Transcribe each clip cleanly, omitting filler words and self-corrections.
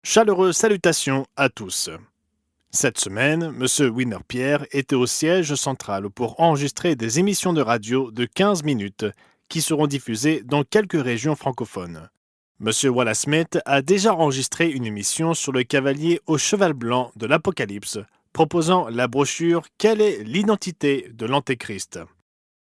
Chaleureuses salutations à tous. Cette semaine, M. Winner-Pierre était au siège central pour enregistrer des émissions de radio de 15 minutes qui seront diffusées dans quelques régions francophones. M. Wallace Smith a déjà enregistré une émission sur le cavalier au cheval blanc de l'Apocalypse, proposant la brochure Quelle est l'identité de l'Antéchrist.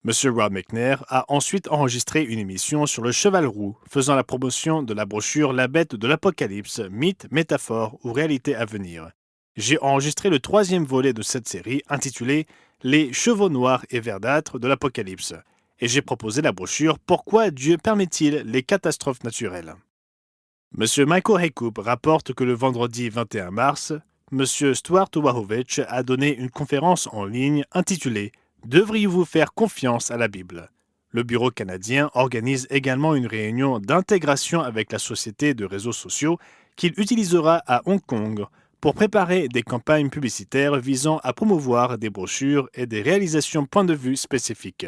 M. Rob McNair a ensuite enregistré une émission sur le cheval roux, faisant la promotion de la brochure La bête de l'Apocalypse, mythe, métaphore ou réalité à venir. J'ai enregistré le troisième volet de cette série intitulé Les chevaux noirs et verdâtres de l'Apocalypse, et j'ai proposé la brochure Pourquoi Dieu permet-il les catastrophes naturelles. M. Michael Haycoop rapporte que le vendredi 21 mars, M. Stuart Wachowicz a donné une conférence en ligne intitulée Devriez-vous faire confiance à la Bible? Le Bureau canadien organise également une réunion d'intégration avec la société de réseaux sociaux qu'il utilisera à Hong Kong pour préparer des campagnes publicitaires visant à promouvoir des brochures et des réalisations point de vue spécifiques.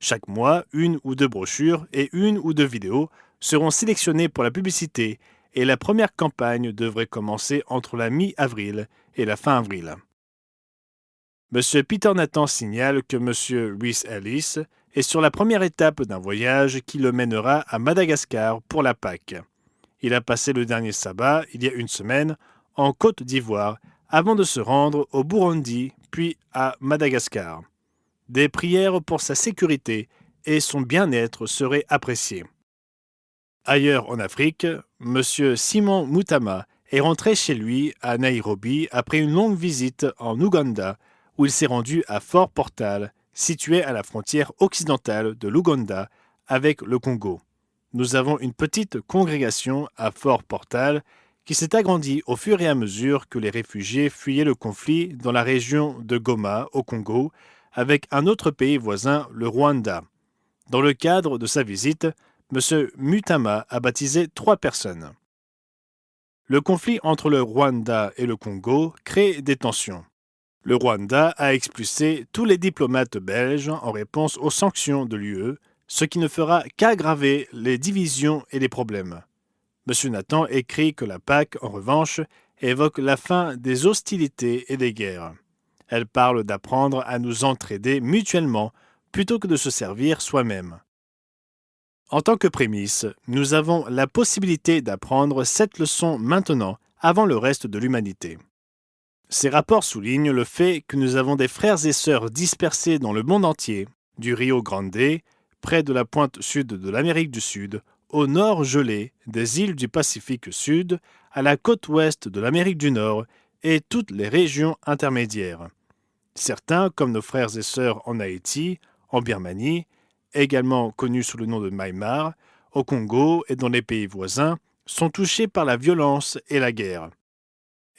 Chaque mois, une ou deux brochures et une ou deux vidéos seront sélectionnées pour la publicité et la première campagne devrait commencer entre la mi-avril et la fin avril. M. Peter Nathan signale que M. Rhys Ellis est sur la première étape d'un voyage qui le mènera à Madagascar pour la Pâque. Il a passé le dernier sabbat, il y a une semaine, en Côte d'Ivoire, avant de se rendre au Burundi, puis à Madagascar. Des prières pour sa sécurité et son bien-être seraient appréciées. Ailleurs en Afrique, M. Simon Mutama est rentré chez lui à Nairobi après une longue visite en Ouganda, où il s'est rendu à Fort Portal, situé à la frontière occidentale de l'Ouganda avec le Congo. Nous avons une petite congrégation à Fort Portal qui s'est agrandie au fur et à mesure que les réfugiés fuyaient le conflit dans la région de Goma, au Congo, avec un autre pays voisin, le Rwanda. Dans le cadre de sa visite, M. Mutama a baptisé 3 personnes. Le conflit entre le Rwanda et le Congo crée des tensions. Le Rwanda a expulsé tous les diplomates belges en réponse aux sanctions de l'UE, ce qui ne fera qu'aggraver les divisions et les problèmes. M. Nathan écrit que la Pâque, en revanche, évoque la fin des hostilités et des guerres. Elle parle d'apprendre à nous entraider mutuellement plutôt que de se servir soi-même. En tant que prémisse, nous avons la possibilité d'apprendre cette leçon maintenant avant le reste de l'humanité. Ces rapports soulignent le fait que nous avons des frères et sœurs dispersés dans le monde entier, du Rio Grande, près de la pointe sud de l'Amérique du Sud, au nord gelé des îles du Pacifique Sud, à la côte ouest de l'Amérique du Nord et toutes les régions intermédiaires. Certains, comme nos frères et sœurs en Haïti, en Birmanie, également connus sous le nom de Myanmar, au Congo et dans les pays voisins, sont touchés par la violence et la guerre.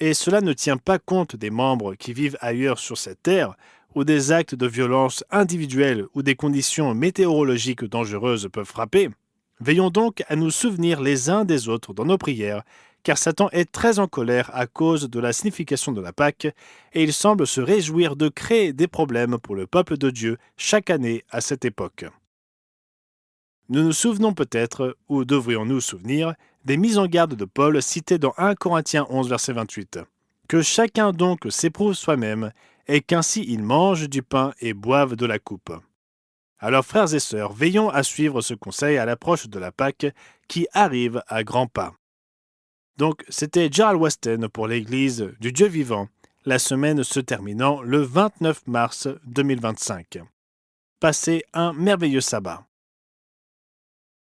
Et cela ne tient pas compte des membres qui vivent ailleurs sur cette terre, où des actes de violence individuelle ou des conditions météorologiques dangereuses peuvent frapper. Veillons donc à nous souvenir les uns des autres dans nos prières, car Satan est très en colère à cause de la signification de la Pâque, et il semble se réjouir de créer des problèmes pour le peuple de Dieu chaque année à cette époque. Nous nous souvenons peut-être, ou devrions-nous souvenir, des mises en garde de Paul citées dans 1 Corinthiens 11, verset 28. Que chacun donc s'éprouve soi-même, et qu'ainsi il mange du pain et boive de la coupe. Alors frères et sœurs, veillons à suivre ce conseil à l'approche de la Pâque qui arrive à grands pas. Donc c'était Gerald Weston pour l'Église du Dieu vivant, la semaine se terminant le 29 mars 2025. Passez un merveilleux sabbat.